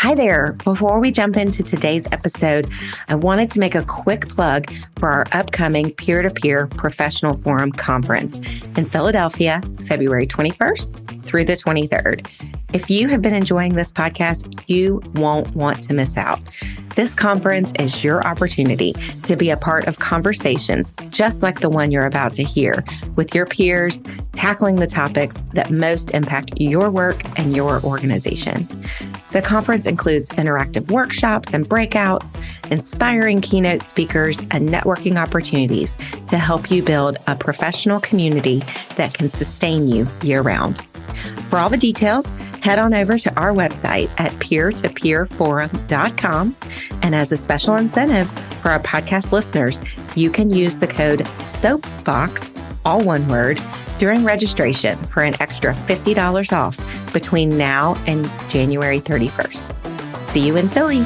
Hi there. Before we jump into today's episode, I wanted to make a quick plug for our upcoming Peer-to-Peer Professional Forum Conference in Philadelphia, February 21st through the 23rd. If you have been enjoying this podcast, you won't want to miss out. This conference is your opportunity to be a part of conversations just like the one you're about to hear with your peers, tackling the topics that most impact your work and your organization. The conference includes interactive workshops and breakouts, inspiring keynote speakers, and networking opportunities to help you build a professional community that can sustain you year-round. For all the details, head on over to our website at peertopeerforum.com. And as a special incentive for our podcast listeners, you can use the code SOAPBOX, all one word, during registration for an extra $50 off between now and January 31st. See you in Philly.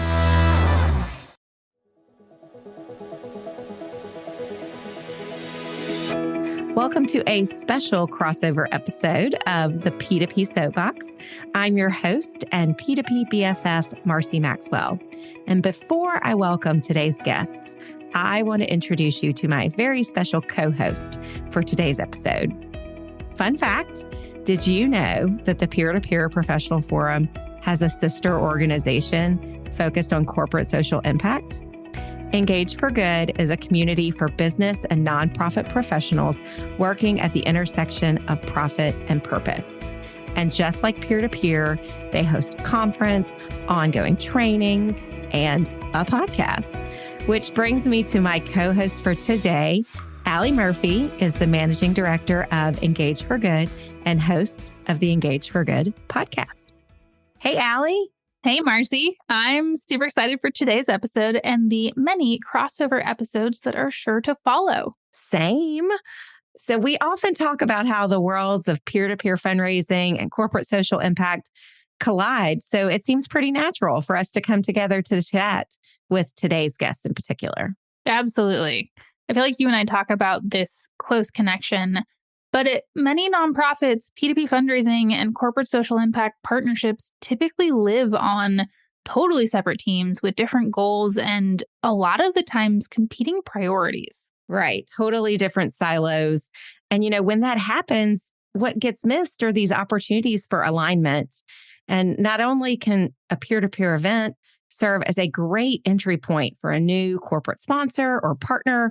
Welcome to a special crossover episode of the P2P Soapbox. I'm your host and P2P BFF, Marcy Maxwell. And before I welcome today's guests, I want to introduce you to my very special co-host for today's episode. Fun fact, did you know that the Peer-to-Peer Professional Forum has a sister organization focused on corporate social impact? Engage for Good is a community for business and nonprofit professionals working at the intersection of profit and purpose. And just like peer-to-peer, they host a conference, ongoing training, and a podcast. Which brings me to my co-host for today. Allie Murphy is the Managing Director of Engage for Good and host of the Engage for Good podcast. Hey, Allie. Hey, Marcy. I'm super excited for today's episode and the many crossover episodes that are sure to follow. Same. So we often talk about how the worlds of peer-to-peer fundraising and corporate social impact collide. So it seems pretty natural for us to come together to chat with today's guest in particular. Absolutely. I feel like you and I talk about this close connection, but at many nonprofits, P2P fundraising and corporate social impact partnerships typically live on totally separate teams with different goals and a lot of the times competing priorities. Right. Totally different silos. And, when that happens, what gets missed are these opportunities for alignment. And not only can a peer-to-peer event serve as a great entry point for a new corporate sponsor or partner,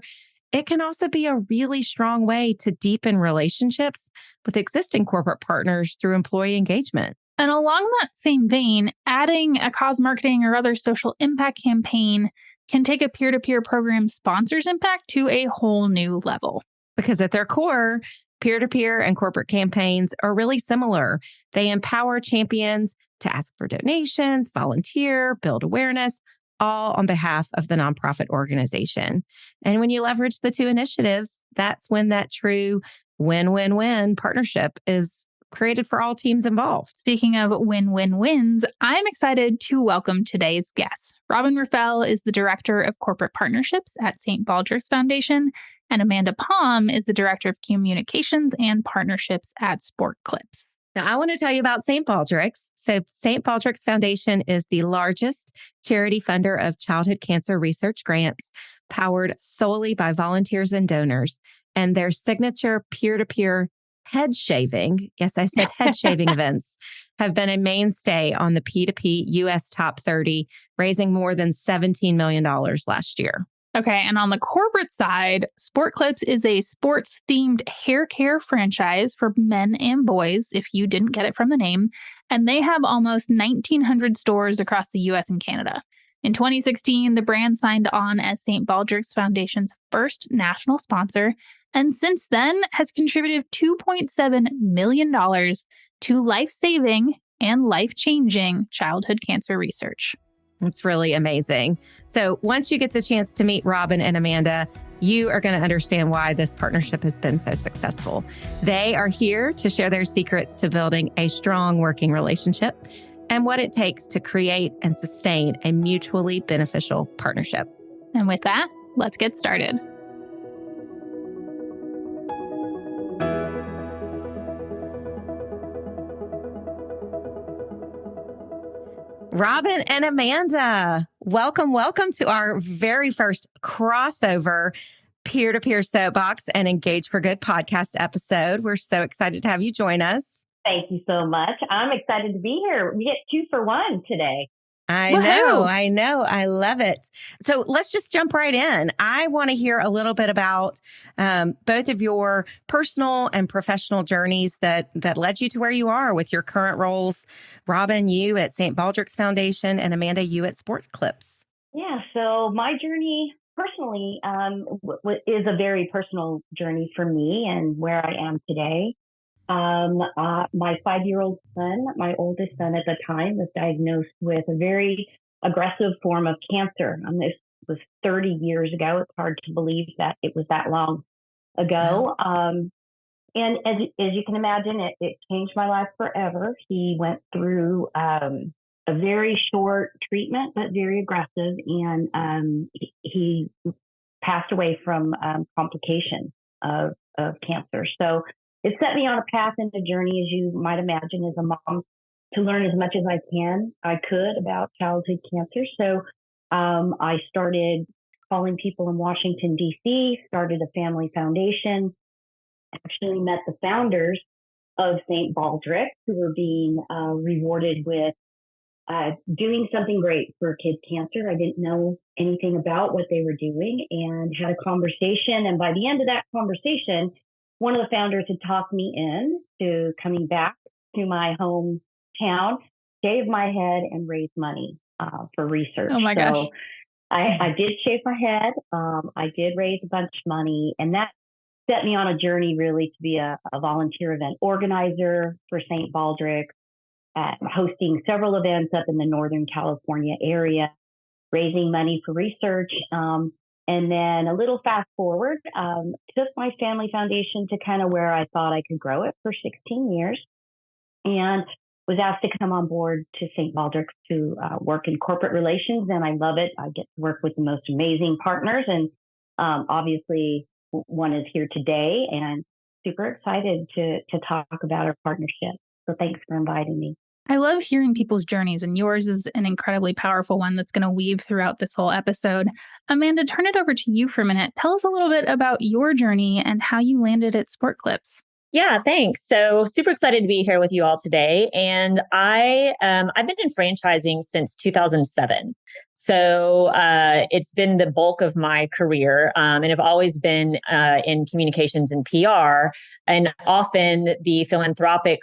it can also be a really strong way to deepen relationships with existing corporate partners through employee engagement. And along that same vein, adding a cause marketing or other social impact campaign can take a peer-to-peer program sponsor's impact to a whole new level. Because at their core, peer-to-peer and corporate campaigns are really similar. They empower champions to ask for donations, volunteer, build awareness, all on behalf of the nonprofit organization. And when you leverage the two initiatives, that's when that true win-win-win partnership is created for all teams involved. Speaking of win-win-wins, I'm excited to welcome today's guest. Robyn Raffel is the Director of Corporate Partnerships at St. Baldrick's Foundation, and Amanda Palm is the Director of Communications and Partnerships at Sport Clips. Now, I want to tell you about St. Baldrick's. So St. Baldrick's Foundation is the largest charity funder of childhood cancer research grants, powered solely by volunteers and donors. And their signature peer-to-peer head shaving, yes, I said head shaving events, have been a mainstay on the P2P US Top 30, raising more than $17 million last year. Okay, and on the corporate side, Sport Clips is a sports-themed hair care franchise for men and boys, if you didn't get it from the name, and they have almost 1,900 stores across the US and Canada. In 2016, the brand signed on as St. Baldrick's Foundation's first national sponsor, and since then has contributed $2.7 million to life-saving and life-changing childhood cancer research. It's really amazing. So once you get the chance to meet Robyn and Amanda, you are going to understand why this partnership has been so successful. They are here to share their secrets to building a strong working relationship and what it takes to create and sustain a mutually beneficial partnership. And with that, let's get started. Robyn and Amanda, welcome to our very first crossover peer-to-peer soapbox and Engage for Good podcast episode. We're so excited to have you join us. Thank you so much. I'm excited to be here. We get 2 for 1 today. I know. I love it. So let's just jump right in. I want to hear a little bit about both of your personal and professional journeys that led you to where you are with your current roles. Robyn, you at St. Baldrick's Foundation, and Amanda, you at Sport Clips. Yeah, so my journey personally is a very personal journey for me and where I am today. My 5-year-old son, my oldest son at the time, was diagnosed with a very aggressive form of cancer. This was 30 years ago. It's hard to believe that it was that long ago. And as you can imagine, it changed my life forever. He went through a very short treatment, but very aggressive, and he passed away from complications of cancer. So it set me on a path and a journey, as you might imagine, as a mom, to learn as much as I could about childhood cancer. So I started calling people in Washington, D.C., started a family foundation, actually met the founders of St. Baldrick, who were being rewarded with doing something great for kids' cancer. I didn't know anything about what they were doing, and had a conversation. And by the end of that conversation, one of the founders had talked me in to coming back to my hometown, shave my head, and raise money for research. Oh my gosh. I did shave my head. I did raise a bunch of money, and that set me on a journey really to be a volunteer event organizer for St. Baldrick, hosting several events up in the Northern California area, raising money for research. And then a little fast forward, took my family foundation to kind of where I thought I could grow it for 16 years, and was asked to come on board to St. Baldrick's to work in corporate relations. And I love it. I get to work with the most amazing partners. And obviously, one is here today, and super excited to talk about our partnership. So thanks for inviting me. I love hearing people's journeys, and yours is an incredibly powerful one that's going to weave throughout this whole episode. Amanda, turn it over to you for a minute. Tell us a little bit about your journey and how you landed at Sport Clips. Yeah, thanks. So super excited to be here with you all today. And I've been in franchising since 2007. So it's been the bulk of my career, and I've always been in communications and PR, and often the philanthropic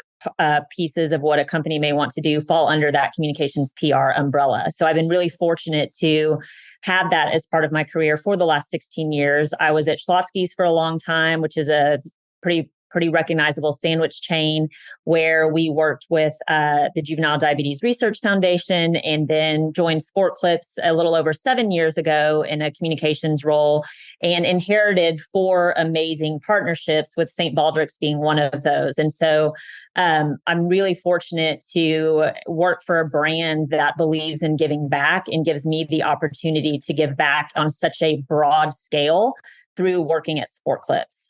pieces of what a company may want to do fall under that communications PR umbrella. So I've been really fortunate to have that as part of my career for the last 16 years. I was at Schlotsky's for a long time, which is a pretty recognizable sandwich chain, where we worked with the Juvenile Diabetes Research Foundation, and then joined Sport Clips a little over 7 years ago in a communications role, and inherited 4 amazing partnerships, with St. Baldrick's being one of those. And so I'm really fortunate to work for a brand that believes in giving back and gives me the opportunity to give back on such a broad scale through working at Sport Clips.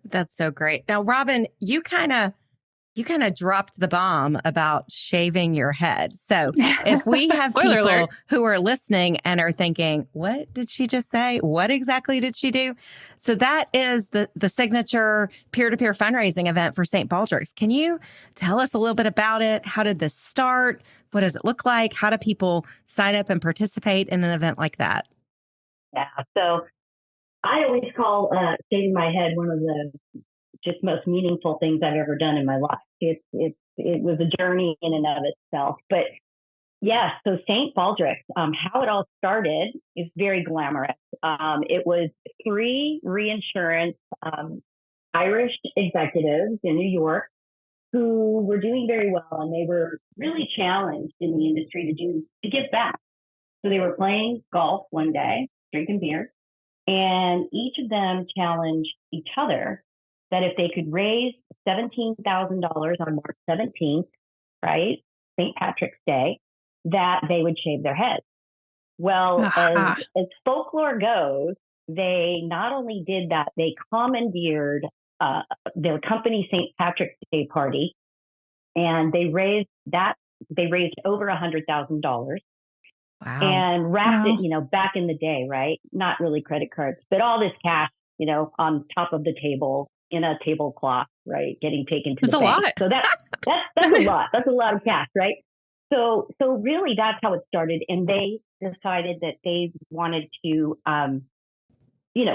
That's so great. Now, Robyn, you kind of dropped the bomb about shaving your head. So if we have people alert. who are listening and are thinking, what did she just say? What exactly did she do? So that is the signature peer-to-peer fundraising event for St. Baldrick's. Can you tell us a little bit about it? How did this start? What does it look like? How do people sign up and participate in an event like that? Yeah, so I always call shaving my head one of the just most meaningful things I've ever done in my life. It was a journey in and of itself. But yeah, so St. Baldrick's, how it all started is very glamorous. It was 3 reinsurance Irish executives in New York who were doing very well, and they were really challenged in the industry to give back. So they were playing golf one day, drinking beer, and each of them challenged each other that if they could raise $17,000 on March 17th, right, St. Patrick's Day, that they would shave their heads. Well, as folklore goes, they not only did that, they commandeered their company St. Patrick's Day party, and they raised that they raised over $100,000 Wow. and wrapped it, back in the day, right? Not really credit cards, but all this cash, on top of the table in a tablecloth, right? Getting taken to That's the a bank. lot. So that's a lot. That's a lot of cash, right? So really that's how it started. And they decided that they wanted to,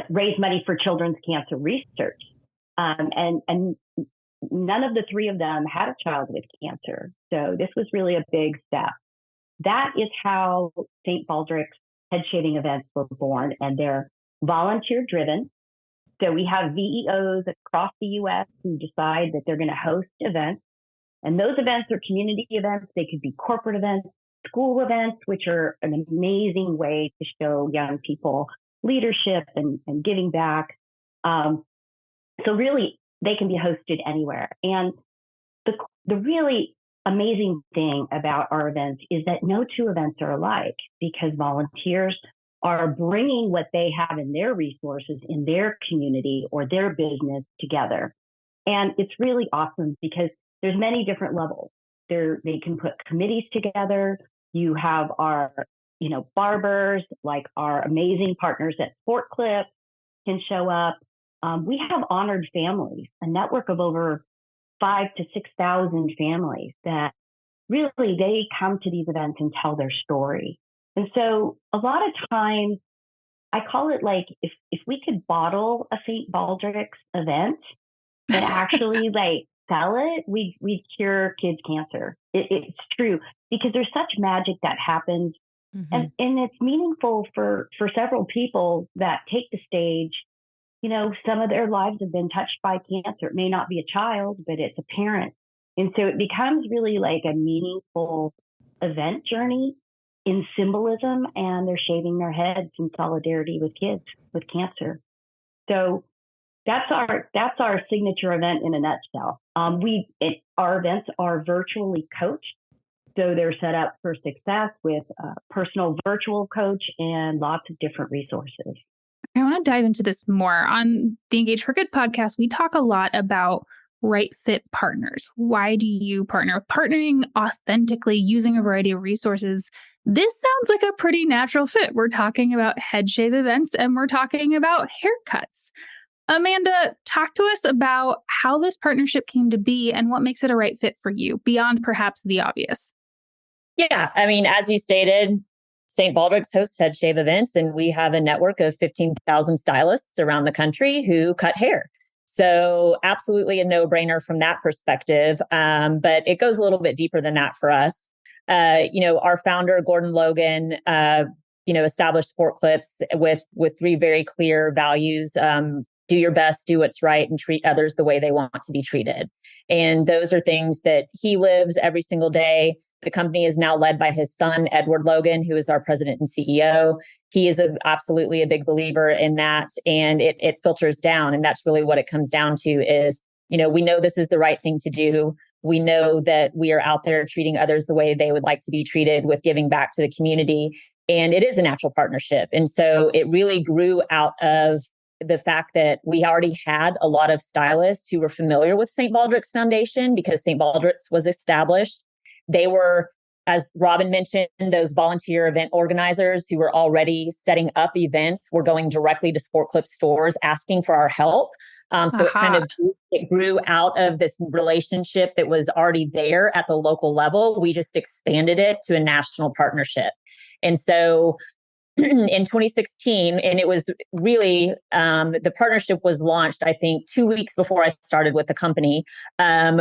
raise money for children's cancer research. And none of the three of them had a child with cancer. So this was really a big step. That is how St. Baldrick's head shaving events were born, and they're volunteer driven. So we have VEOs across the US who decide that they're going to host events. And those events are community events. They could be corporate events, school events, which are an amazing way to show young people leadership and giving back. So really, they can be hosted anywhere. And the really amazing thing about our events is that no two events are alike, because volunteers are bringing what they have in their resources in their community or their business together. And it's really awesome because there's many different levels. They can put committees together. You have our, barbers, like our amazing partners at Sport Clip can show up. We have honored families, a network of over 5,000 to 6,000 families that really they come to these events and tell their story. And so a lot of times I call it like if we could bottle a St. Baldrick's event and actually sell it, we'd cure kids' cancer. It's true, because there's such magic that happens. Mm-hmm. And it's meaningful for several people that take the stage. Some of their lives have been touched by cancer. It may not be a child, but it's a parent. And so it becomes really like a meaningful event journey in symbolism, and they're shaving their heads in solidarity with kids with cancer. So that's our signature event in a nutshell. Our events are virtually coached. So they're set up for success with a personal virtual coach and lots of different resources. I want to dive into this more. On the Engage for Good podcast, we talk a lot about right fit partners. Why do you partner? Partnering authentically, using a variety of resources. This sounds like a pretty natural fit. We're talking about head shave events and we're talking about haircuts. Amanda, talk to us about how this partnership came to be and what makes it a right fit for you, beyond perhaps the obvious. Yeah, as you stated, St. Baldrick's hosts head shave events, and we have a network of 15,000 stylists around the country who cut hair. So absolutely a no-brainer from that perspective. But it goes a little bit deeper than that for us. Our founder, Gordon Logan, established Sport Clips with three very clear values. Do your best, do what's right, and treat others the way they want to be treated. And those are things that he lives every single day. The company is now led by his son, Edward Logan, who is our president and CEO. He is absolutely a big believer in that, and it filters down. And that's really what it comes down to is, we know this is the right thing to do. We know that we are out there treating others the way they would like to be treated, with giving back to the community. And it is a natural partnership. And so it really grew out of the fact that we already had a lot of stylists who were familiar with St. Baldrick's Foundation, because St. Baldrick's was established. They were, as Robin mentioned, those volunteer event organizers who were already setting up events were going directly to Sport Clip stores asking for our help. So it grew out of this relationship that was already there at the local level. We just expanded it to a national partnership. And so in 2016, and it was really, the partnership was launched, I think, 2 weeks before I started with the company.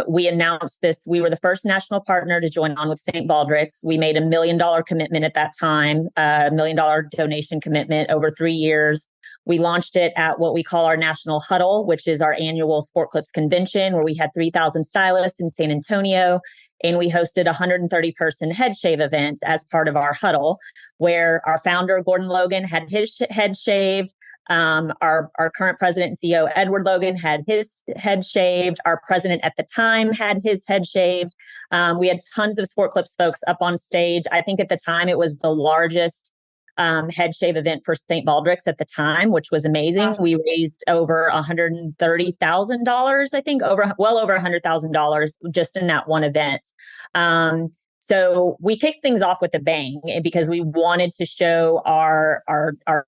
We announced this. We were the first national partner to join on with St. Baldrick's. We made $1 million commitment at that time, $1 million donation commitment over 3 years. We launched it at what we call our National Huddle, which is our annual Sport Clips convention, where we had 3,000 stylists in San Antonio. And we hosted a 130-person head shave event as part of our huddle, where our founder, Gordon Logan, had his head shaved. Our current president and CEO, Edward Logan, had his head shaved. Our president at the time had his head shaved. We had tons of Sport Clips folks up on stage. I think at the time it was the largest head shave event for St. Baldrick's at the time, which was amazing. We raised over $130,000, I think, well over $100,000 just in that one event. So we kicked things off with a bang because we wanted to show our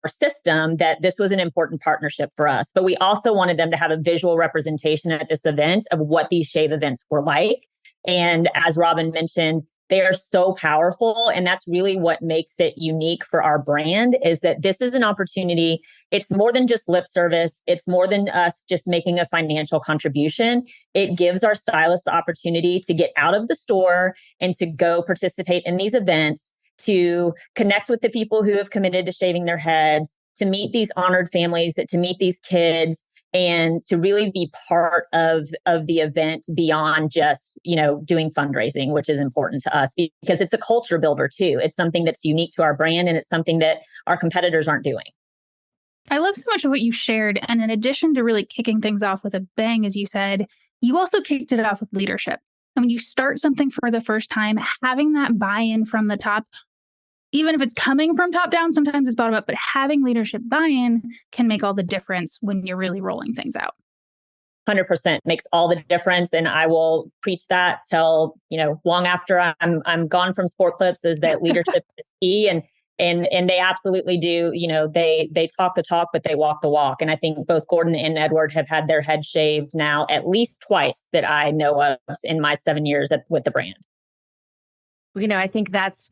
system that this was an important partnership for us. But we also wanted them to have a visual representation at this event of what these shave events were like. And as Robyn mentioned, they are so powerful. And that's really what makes it unique for our brand, is that this is an opportunity. It's more than just lip service. It's more than us just making a financial contribution. It gives our stylists the opportunity to get out of the store and to go participate in these events, to connect with the people who have committed to shaving their heads, to meet these honored families, to meet these kids, and to really be part of the event beyond just, doing fundraising, which is important to us because it's a culture builder too. It's something that's unique to our brand, and it's something that our competitors aren't doing. I love so much of what you shared. And in addition to really kicking things off with a bang, as you said, you also kicked it off with leadership. And when you start something for the first time, having that buy-in from the top, even if it's coming from top down, sometimes it's bottom up, but having leadership buy-in can make all the difference when you're really rolling things out. 100% makes all the difference. And I will preach that till, long after I'm gone from Sport Clips, is that leadership is key. And they absolutely do. They talk the talk, but they walk the walk. And I think both Gordon and Edward have had their head shaved now at least twice that I know of in my 7 years with the brand. I think that's,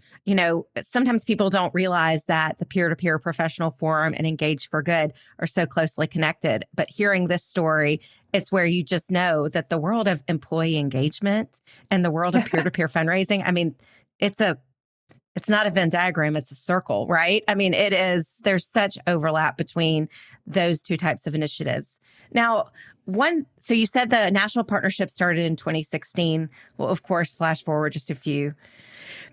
sometimes people don't realize that the peer-to-peer professional forum and Engage for Good are so closely connected. But hearing this story, it's where you just know that the world of employee engagement and the world of peer-to-peer fundraising, it's not a Venn diagram, it's a circle, right? There's such overlap between those two types of initiatives. Now, so you said the national partnership started in 2016. Well, of course, flash forward just a few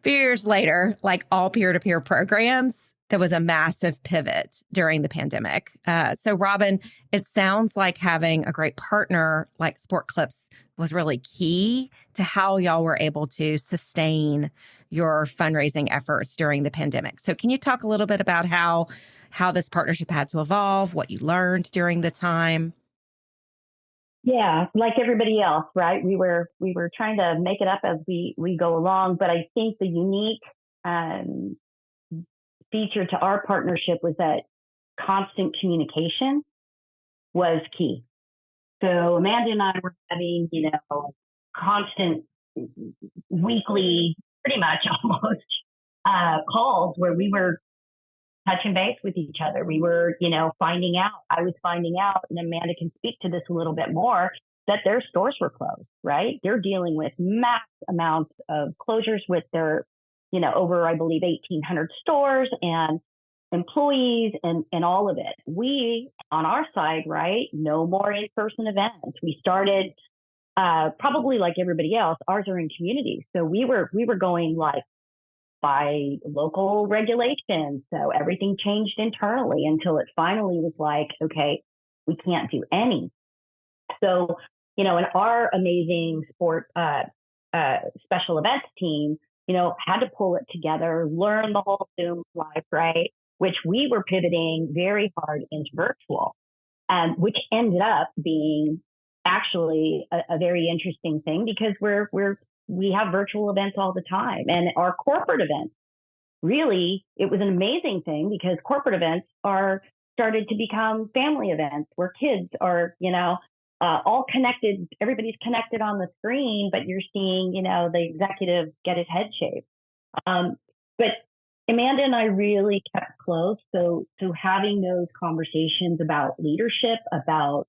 years later, like all peer-to-peer programs, there was a massive pivot during the pandemic. So Robyn, it sounds like having a great partner like Sport Clips was really key to how y'all were able to sustain your fundraising efforts during the pandemic. So can you talk a little bit about how this partnership had to evolve, what you learned during the time? Yeah, like everybody else, right? We were trying to make it up as we go along, but I think the unique feature to our partnership was that constant communication was key. So Amanda and I were having, constant weekly, pretty much almost calls where we were touching base with each other. We were, finding out. I was finding out, and Amanda can speak to this a little bit more, that their stores were closed, right? They're dealing with mass amounts of closures with their, over, I believe, 1,800 stores and employees and all of it. We, on our side, right, no more in-person events. We started probably like everybody else, ours are in communities. So we were going like by local regulations. So everything changed internally until it finally was like, okay, we can't do any. So, in our amazing sport special events team, had to pull it together, learn the whole Zoom life, right? Which we were pivoting very hard into virtual, which ended up being actually a very interesting thing because we have virtual events all the time. And our corporate events, really, it was an amazing thing because corporate events started to become family events where kids are, all connected. Everybody's connected on the screen, but you're seeing, the executive get his head shaved. But Amanda and I really kept close. So having those conversations about leadership, about,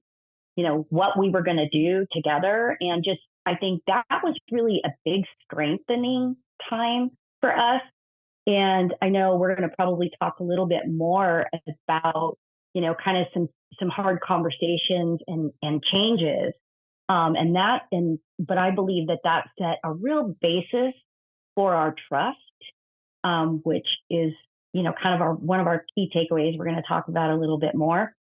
what we were going to do together, and just, I think that was really a big strengthening time for us. And I know we're going to probably talk a little bit more about, kind of some hard conversations and changes. But I believe that set a real basis for our trust, which is, kind of one of our key takeaways we're going to talk about a little bit more.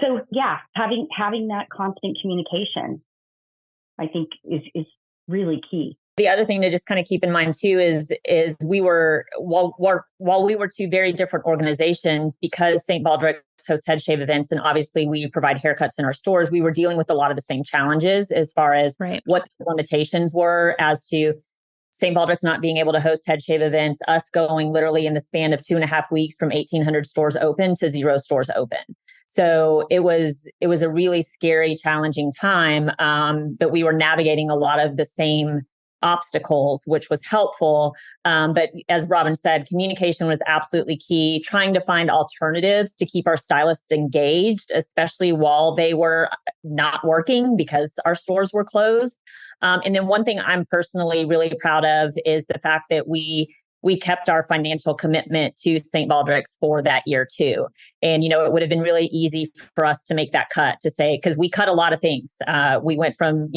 So yeah, having that constant communication, I think is really key. The other thing to just kind of keep in mind too is we were, while we were two very different organizations, because St. Baldrick's hosts head shave events and obviously we provide haircuts in our stores, we were dealing with a lot of the same challenges as far as what the limitations were as to St. Baldrick's not being able to host head shave events, us going literally in the span of 2.5 weeks from 1,800 stores open to 0 stores open. So it was a really scary, challenging time, but we were navigating a lot of the same obstacles, which was helpful. But as Robin said, communication was absolutely key, trying to find alternatives to keep our stylists engaged, especially while they were not working because our stores were closed. And then one thing I'm personally really proud of is the fact that we kept our financial commitment to St. Baldrick's for that year too. And, it would have been really easy for us to make that cut, to say, because we cut a lot of things. We went from,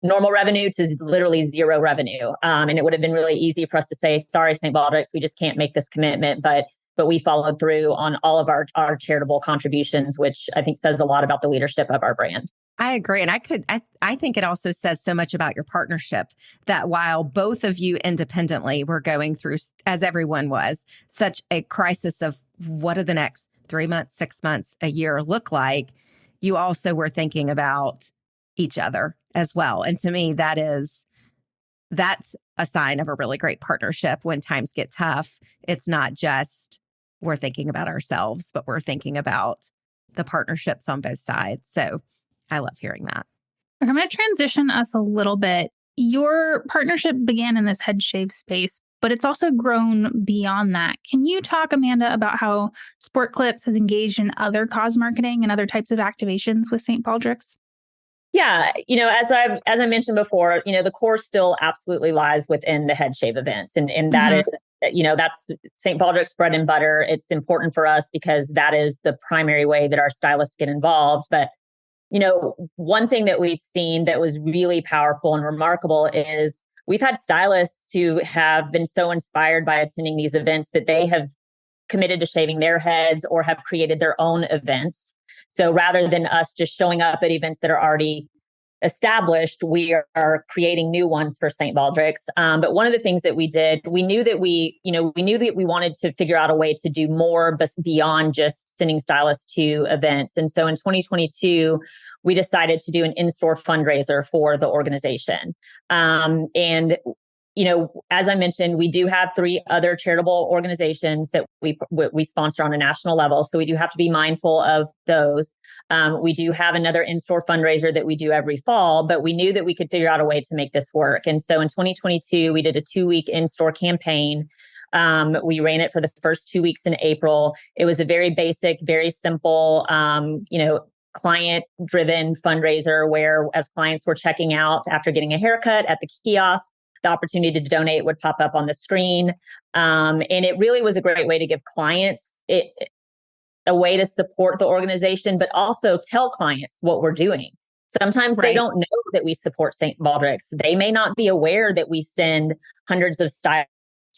normal revenue to literally 0 revenue. And it would have been really easy for us to say, sorry, St. Baldrick's, we just can't make this commitment. But we followed through on all of our charitable contributions, which I think says a lot about the leadership of our brand. I agree. And I think it also says so much about your partnership that while both of you independently were going through, as everyone was, such a crisis of what do the next 3 months, 6 months, a year look like, you also were thinking about each other as well. And to me, that's a sign of a really great partnership when times get tough. It's not just we're thinking about ourselves, but we're thinking about the partnerships on both sides. So I love hearing that. I'm going to transition us a little bit. Your partnership began in this head shave space, but it's also grown beyond that. Can you talk, Amanda, about how Sport Clips has engaged in other cause marketing and other types of activations with St. Baldrick's? Yeah, as I mentioned before, the core still absolutely lies within the head shave events, and that is, that's St. Baldrick's bread and butter. It's important for us because that is the primary way that our stylists get involved. But one thing that we've seen that was really powerful and remarkable is we've had stylists who have been so inspired by attending these events that they have committed to shaving their heads or have created their own events. So rather than us just showing up at events that are already established, we are creating new ones for St. Baldrick's. But one of the things that we did, we knew that we wanted to figure out a way to do more beyond just sending stylists to events. And so in 2022, we decided to do an in-store fundraiser for the organization. And as I mentioned, we do have 3 other charitable organizations that we sponsor on a national level. So we do have to be mindful of those. We do have another in-store fundraiser that we do every fall, but we knew that we could figure out a way to make this work. And so in 2022, we did a 2-week in-store campaign. We ran it for the first 2 weeks in April. It was a very basic, very simple, client-driven fundraiser where as clients were checking out after getting a haircut at the kiosk, the opportunity to donate would pop up on the screen. And it really was a great way to give clients a way to support the organization, but also tell clients what we're doing. Sometimes they don't know that we support St. Baldrick's. They may not be aware that we send hundreds of stylists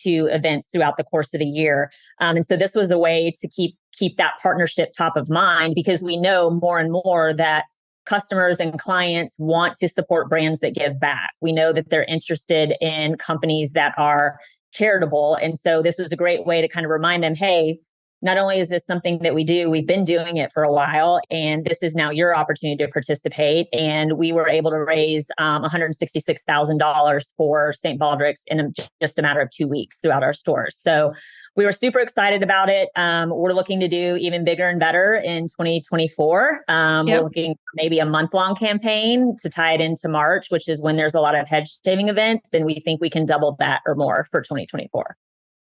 to events throughout the course of the year. And so this was a way to keep that partnership top of mind, because we know more and more that customers and clients want to support brands that give back. We know that they're interested in companies that are charitable. And so this was a great way to kind of remind them, hey, not only is this something that we do, we've been doing it for a while, and this is now your opportunity to participate. And we were able to raise $166,000 for St. Baldrick's in just a matter of 2 weeks throughout our stores. So we were super excited about it. We're looking to do even bigger and better in 2024. We're looking for maybe a month-long campaign to tie it into March, which is when there's a lot of head shaving events. And we think we can double that or more for 2024.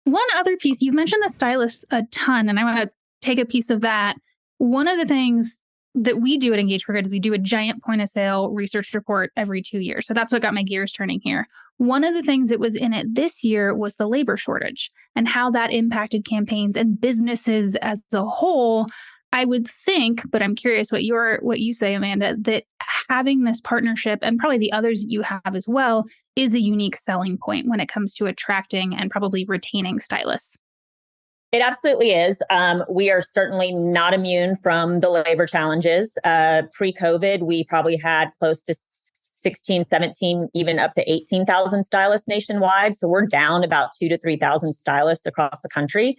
One other piece, you've mentioned the stylists a ton, and I want to take a piece of that. One of the things that we do at Engage for Good is we do a giant point of sale research report every 2 years. So that's what got my gears turning here. One of the things that was in it this year was the labor shortage and how that impacted campaigns and businesses as a whole. I would think, but I'm curious what you say, Amanda, that having this partnership, and probably the others that you have as well, is a unique selling point when it comes to attracting and probably retaining stylists. It absolutely is. We are certainly not immune from the labor challenges. Pre-COVID, we probably had close to 16, 17, even up to 18,000 stylists nationwide. So we're down about 2,000 to 3,000 stylists across the country.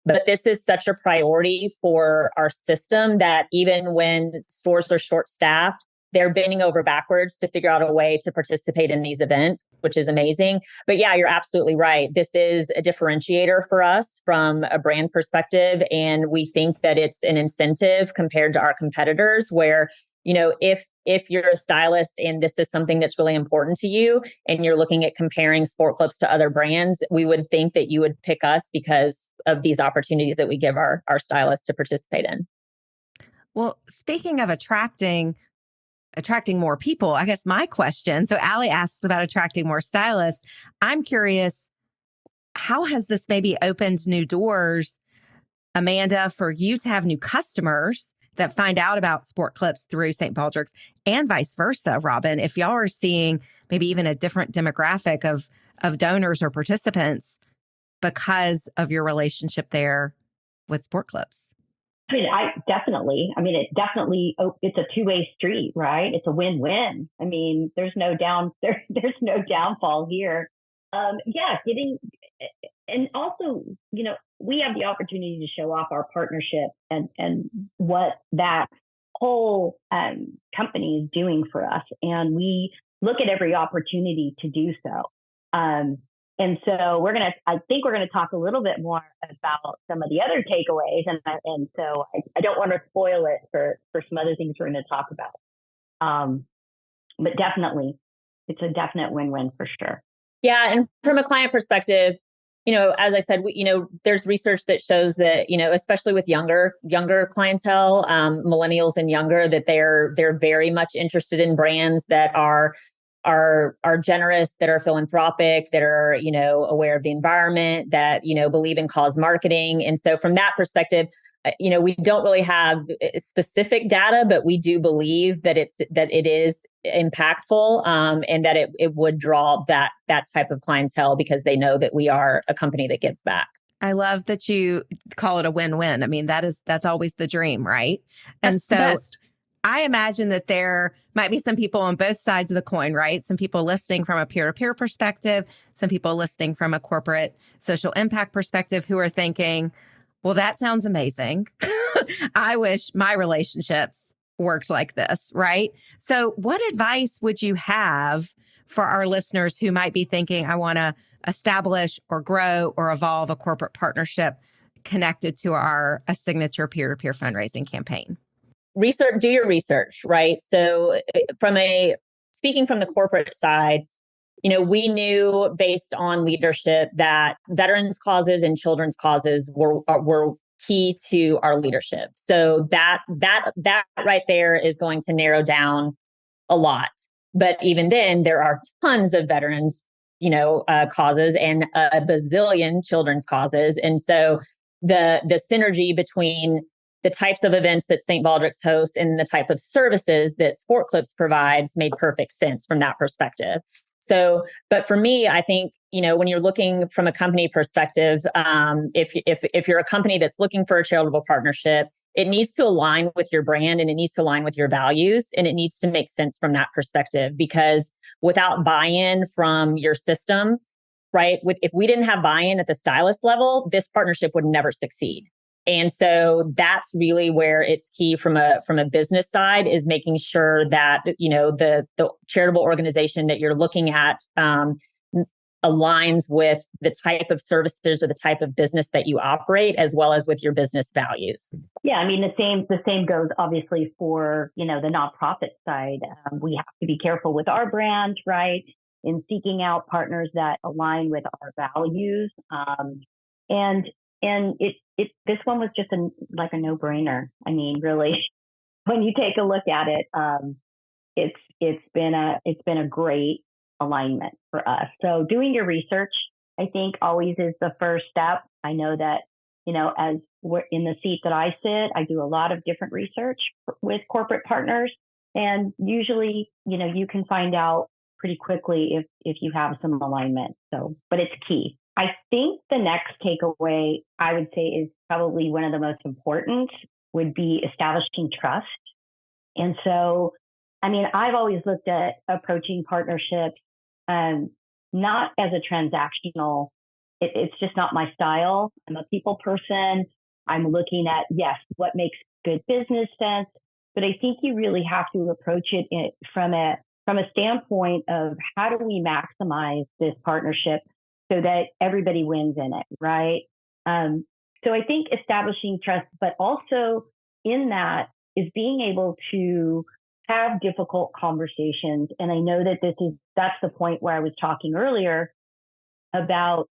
But this is such a priority for our system that even when stores are short-staffed, they're bending over backwards to figure out a way to participate in these events, which is amazing. But yeah, you're absolutely right. This is a differentiator for us from a brand perspective. And we think that it's an incentive compared to our competitors where, if you're a stylist and this is something that's really important to you and you're looking at comparing sport clubs to other brands, we would think that you would pick us because of these opportunities that we give our stylists to participate in. Well, speaking of attracting more people, I guess my question, so Allie asks about attracting more stylists. I'm curious, how has this maybe opened new doors, Amanda, for you to have new customers that find out about sport clips through St. Baldrick's and vice versa, Robin, if y'all are seeing maybe even a different demographic of donors or participants because of your relationship there with sport clips? It's a two-way street, right? It's a win-win. I mean, there's no downfall here. And also, we have the opportunity to show off our partnership and what that whole company is doing for us. And we look at every opportunity to do so. And so I think we're going to talk a little bit more about some of the other takeaways. And so I don't want to spoil it for some other things we're going to talk about. But definitely, it's a definite win-win for sure. Yeah. And from a client perspective, as I said, there's research that shows that, especially with younger clientele, millennials and younger, that they're very much interested in brands that are generous, that are philanthropic, that are, aware of the environment, that, believe in cause marketing. And so from that perspective, we don't really have specific data, but we do believe that it is impactful, and that it would draw that type of clientele because they know that we are a company that gives back. I love that you call it a win-win. I mean, that's always the dream, right? And That's the best. I imagine that there might be some people on both sides of the coin, right? Some people listening from a peer-to-peer perspective, some people listening from a corporate social impact perspective who are thinking, well, that sounds amazing. I wish my relationships worked like this, right? So what advice would you have for our listeners who might be thinking, I want to establish or grow or evolve a corporate partnership connected to a signature peer-to-peer fundraising campaign? Do your research, right? So speaking from the corporate side, we knew based on leadership that veterans causes and children's causes were key to our leadership. So that right there is going to narrow down a lot. But even then, there are tons of veterans, causes and a bazillion children's causes. And so the synergy between the types of events that St. Baldrick's hosts and the type of services that Sport Clips provides made perfect sense from that perspective. So, but for me, I think, when you're looking from a company perspective, if you're a company that's looking for a charitable partnership, it needs to align with your brand and it needs to align with your values, and it needs to make sense from that perspective, because without buy-in from your system, right? If we didn't have buy-in at the stylist level, this partnership would never succeed. And so that's really where it's key from a business side, is making sure that, the charitable organization that you're looking at aligns with the type of services or the type of business that you operate, as well as with your business values. Yeah, I mean, the same goes obviously for, the nonprofit side. We have to be careful with our brand, right? In seeking out partners that align with our values. And this one was just like a no-brainer. I mean, really, when you take a look at it, it's been a great alignment for us. So doing your research, I think, always is the first step. I know that, as we're in the seat that I sit, I do a lot of different research with corporate partners, and usually, you can find out pretty quickly if you have some alignment. So, but it's key. I think the next takeaway I would say is probably one of the most important would be establishing trust. And so, I mean, I've always looked at approaching partnerships not as a transactional, it's just not my style. I'm a people person. I'm looking at, yes, what makes good business sense? but I think you really have to approach it from a standpoint of how do we maximize this partnership so that everybody wins in it, right? So I think establishing trust, but also in that is being able to have difficult conversations. And I know that that's the point where I was talking earlier about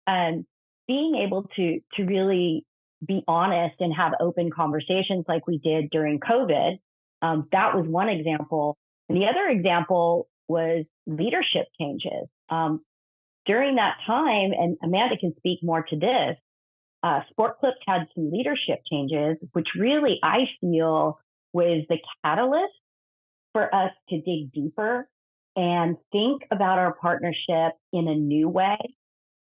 being able to really be honest and have open conversations like we did during COVID. That was one example. And the other example was leadership changes. During that time, and Amanda can speak more to this, Sport Clips had some leadership changes, which really I feel was the catalyst for us to dig deeper and think about our partnership in a new way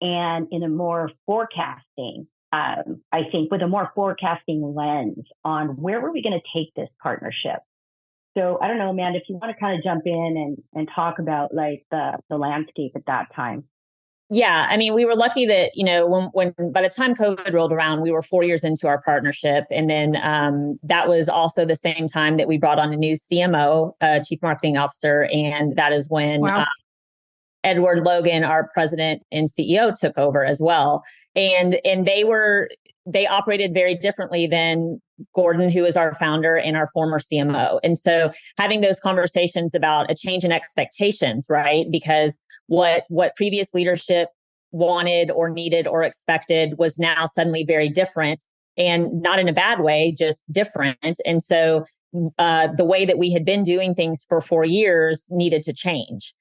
and in a more forecasting, I think with a more forecasting lens on where were we going to take this partnership. So I don't know, Amanda, if you want to kind of jump in and talk about like the landscape at that time. Yeah, I mean, we were lucky that, when by the time COVID rolled around, we were 4 years into our partnership. And then that was also the same time that we brought on a new CMO, Chief Marketing Officer. And that is when Edward Logan, our president and CEO, took over as well. And they operated very differently than Gordon, who is our founder and our former CMO. And so having those conversations about a change in expectations, right? Because what previous leadership wanted or needed or expected was now suddenly very different, and not in a bad way, just different. And so the way that we had been doing things for 4 years needed to change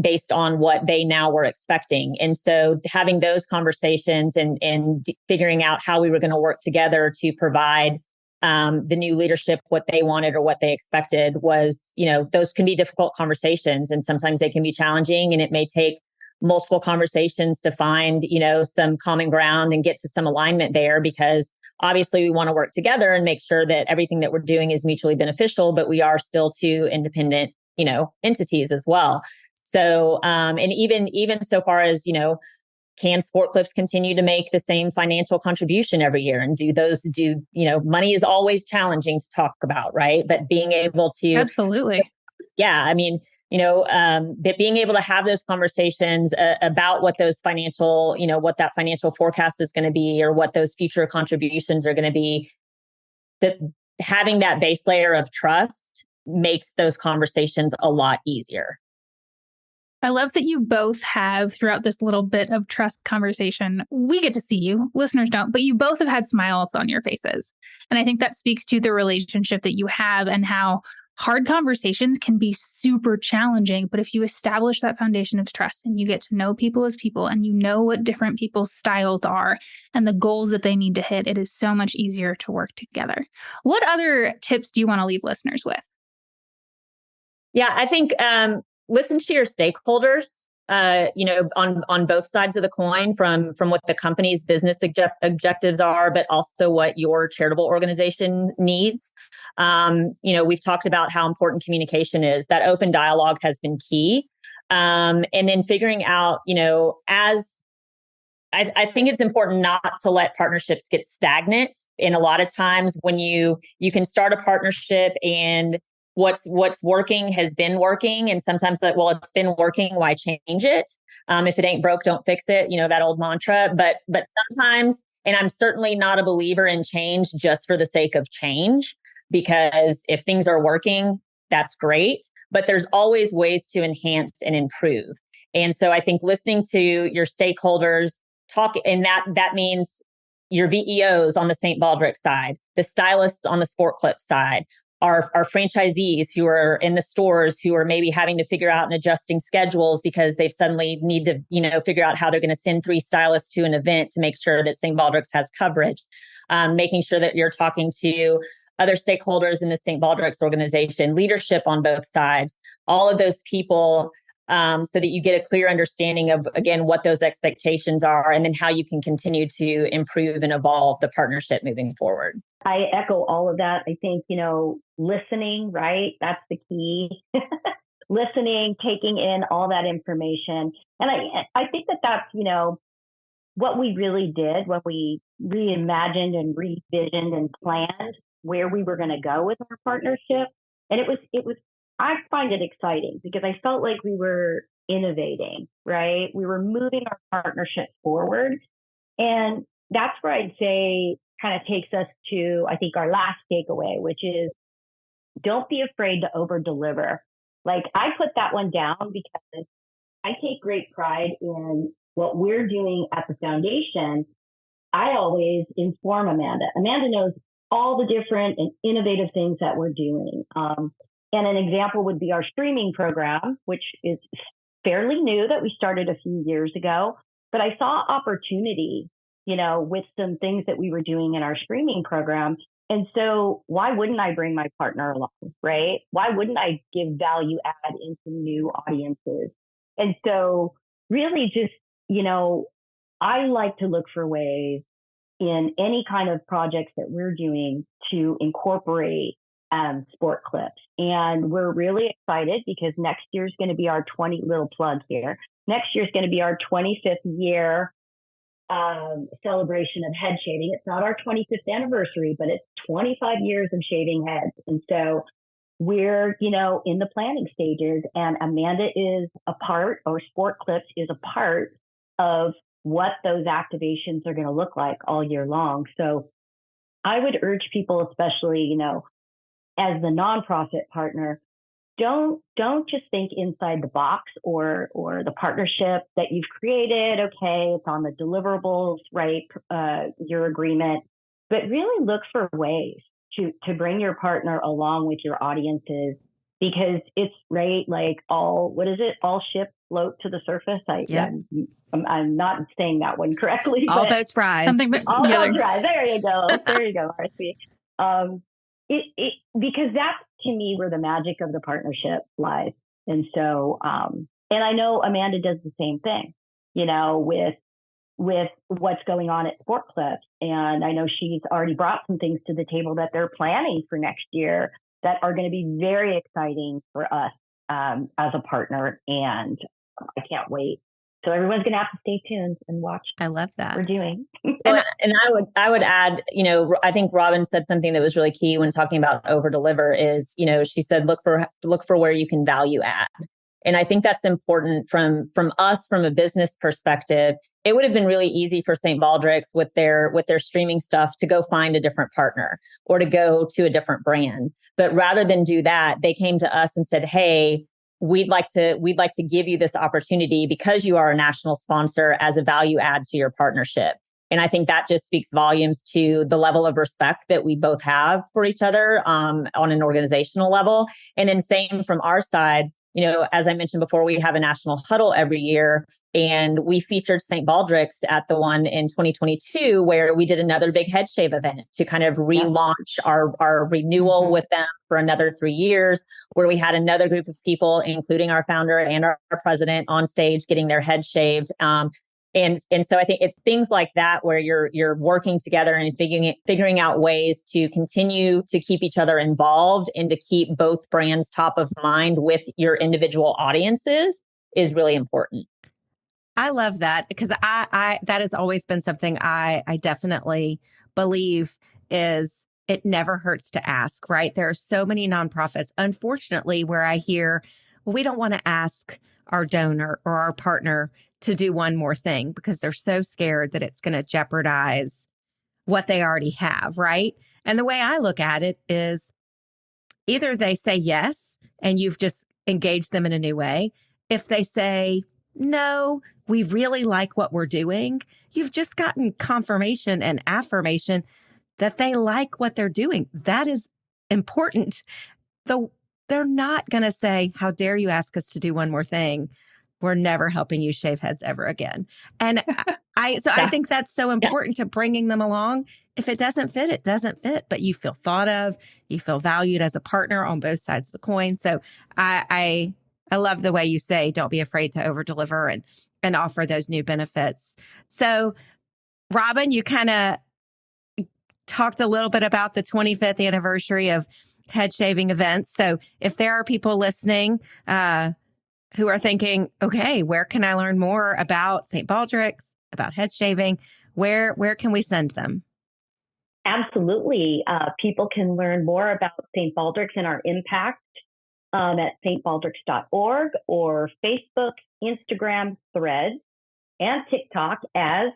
based on what they now were expecting. And so having those conversations and figuring out how we were going to work together to provide the new leadership what they wanted or what they expected was, those can be difficult conversations, and sometimes they can be challenging, and it may take multiple conversations to find, some common ground and get to some alignment there, because obviously we want to work together and make sure that everything that we're doing is mutually beneficial, but we are still two independent, entities as well. So, and even so far as, can Sport Clips continue to make the same financial contribution every year? And money is always challenging to talk about, right? But being able to absolutely. Yeah. I mean, but being able to have those conversations about what those financial, what that financial forecast is going to be, or what those future contributions are going to be, that having that base layer of trust makes those conversations a lot easier. I love that you both have, throughout this little bit of trust conversation, we get to see you, listeners don't, but you both have had smiles on your faces. And I think that speaks to the relationship that you have and how hard conversations can be super challenging. But if you establish that foundation of trust and you get to know people as people, and you know what different people's styles are and the goals that they need to hit, it is so much easier to work together. What other tips do you want to leave listeners with? Yeah, I think listen to your stakeholders, on both sides of the coin, from what the company's business objectives are, but also what your charitable organization needs. We've talked about how important communication is. That open dialogue has been key. And then figuring out, as I think it's important not to let partnerships get stagnant. And a lot of times when you can start a partnership and what's working has been working. And sometimes it's been working, why change it? If it ain't broke, don't fix it. That old mantra. But sometimes, and I'm certainly not a believer in change just for the sake of change, because if things are working, that's great. But there's always ways to enhance and improve. And so I think listening to your stakeholders talk, and that means your VEOs on the St. Baldrick side, the stylists on the Sport Clip side, our franchisees who are in the stores who are maybe having to figure out and adjusting schedules because they've suddenly need to, figure out how they're going to send 3 stylists to an event to make sure that St. Baldrick's has coverage, making sure that you're talking to other stakeholders in the St. Baldrick's organization, leadership on both sides, all of those people, so that you get a clear understanding of, again, what those expectations are, and then how you can continue to improve and evolve the partnership moving forward. I echo all of that. I think, listening, right? That's the key. Listening, taking in all that information. And I think that's, what we really did when we reimagined and revisioned and planned where we were going to go with our partnership. And I find it exciting because I felt like we were innovating, right? We were moving our partnership forward. And that's where I'd say kind of takes us to, I think, our last takeaway, which is don't be afraid to over deliver. Like, I put that one down because I take great pride in what we're doing at the foundation. I always inform Amanda. Amanda knows all the different and innovative things that we're doing. And an example would be our streaming program, which is fairly new that we started a few years ago. But I saw opportunity, with some things that we were doing in our streaming program. And so why wouldn't I bring my partner along, right? Why wouldn't I give value add into new audiences? And so really just, I like to look for ways in any kind of projects that we're doing to incorporate sport clips. And we're really excited because next year's going to be our little plug here. Next year's going to be our 25th year celebration of head shaving. It's not our 25th anniversary, but it's 25 years of shaving heads. And so we're, in the planning stages, and Amanda is a part, or Sport Clips is a part of what those activations are going to look like all year long. So I would urge people, especially, as the nonprofit partner, don't just think inside the box or the partnership that you've created. Okay, it's on the deliverables, right? Your agreement, but really look for ways to bring your partner along with your audiences, because it's right. Like all ships float to the surface. I'm not saying that one correctly. All boats rise. All boats rise. There you go, Marcy. Because that's, to me, where the magic of the partnership lies. And so, and I know Amanda does the same thing, with what's going on at Sport Clips. And I know she's already brought some things to the table that they're planning for next year that are going to be very exciting for us as a partner. And I can't wait. So everyone's going to have to stay tuned and watch. I love that. We're doing. And I would add, I think Robyn said something that was really key when talking about over deliver is, she said, look for where you can value add. And I think that's important from us, from a business perspective. It would have been really easy for St. Baldrick's with their streaming stuff to go find a different partner or to go to a different brand. But rather than do that, they came to us and said, hey, we'd like to give you this opportunity because you are a national sponsor as a value add to your partnership. And I think that just speaks volumes to the level of respect that we both have for each other on an organizational level. And then same from our side, as I mentioned before, we have a national huddle every year, and we featured St. Baldrick's at the one in 2022, where we did another big head shave event to kind of relaunch our renewal with them for another 3 years, where we had another group of people, including our founder and our president, on stage getting their head shaved. And so I think it's things like that where you're working together and figuring out ways to continue to keep each other involved and to keep both brands top of mind with your individual audiences is really important. I love that because I that has always been something I definitely believe is it never hurts to ask, right? There are so many nonprofits, unfortunately, where I hear, well, we don't want to ask our donor or our partner to do one more thing because they're so scared that it's going to jeopardize what they already have, right? And the way I look at it is either they say yes, and you've just engaged them in a new way. If they say, no, we really like what we're doing, you've just gotten confirmation and affirmation that they like what they're doing. That is important. Though they're not going to say, how dare you ask us to do one more thing? We're never helping you shave heads ever again. And I think that's so important to bringing them along. If it doesn't fit, it doesn't fit, but you feel thought of, you feel valued as a partner on both sides of the coin. So I love the way you say, don't be afraid to over deliver and offer those new benefits. So Robyn, you kind of talked a little bit about the 25th anniversary of head shaving events. So if there are people listening, who are thinking, okay, where can I learn more about St. Baldrick's, about head shaving? Where can we send them? Absolutely. People can learn more about St. Baldrick's and our impact at stbaldricks.org or Facebook, Instagram, Threads, and TikTok as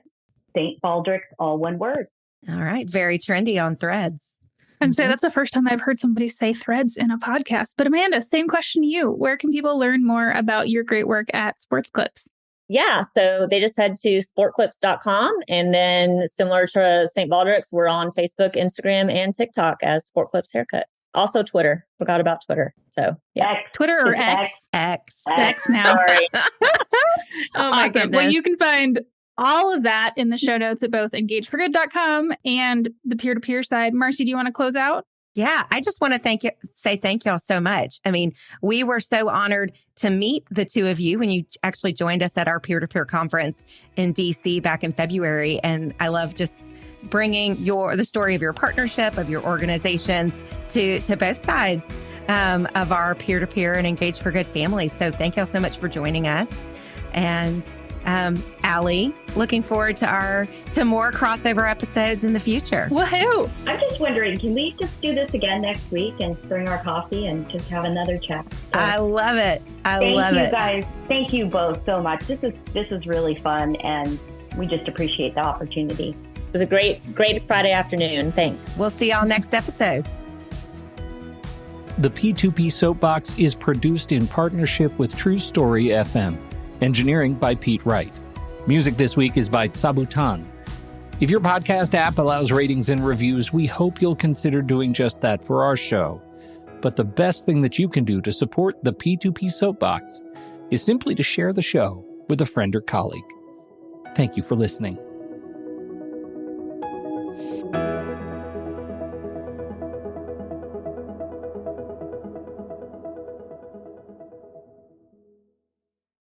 St. Baldrick's, all one word. All right. Very trendy on Threads. And so that's the first time I've heard somebody say Threads in a podcast. But Amanda, same question to you. Where can people learn more about your great work at Sports Clips? Yeah, so they just head to sportclips.com. And then similar to St. Baldrick's, we're on Facebook, Instagram, and TikTok as Sport Clips Haircut. Also Twitter. Forgot about Twitter. So yeah. X. Twitter or X? X now. Sorry. Oh my Awesome. goodness. Well, you can find all of that in the show notes at both engageforgood.com and the peer-to-peer side. Marcy, do you want to close out? Yeah, I just want to say thank y'all so much. I mean, we were so honored to meet the two of you when you actually joined us at our peer-to-peer conference in DC back in February. And I love just bringing the story of your partnership, of your organizations to both sides of our peer-to-peer and Engage for Good family. So thank y'all so much for joining us. And Allie, looking forward to more crossover episodes in the future. Woohoo! I'm just wondering, can we just do this again next week and bring our coffee and just have another chat? So, I love it. Thank you guys. Thank you both so much. This is really fun, and we just appreciate the opportunity. It was a great Friday afternoon. Thanks. We'll see y'all next episode. The P2P Soapbox is produced in partnership with True Story FM. Engineering by Pete Wright. Music this week is by Sabutan. If your podcast app allows ratings and reviews, we hope you'll consider doing just that for our show. But the best thing that you can do to support the P2P Soapbox is simply to share the show with a friend or colleague. Thank you for listening.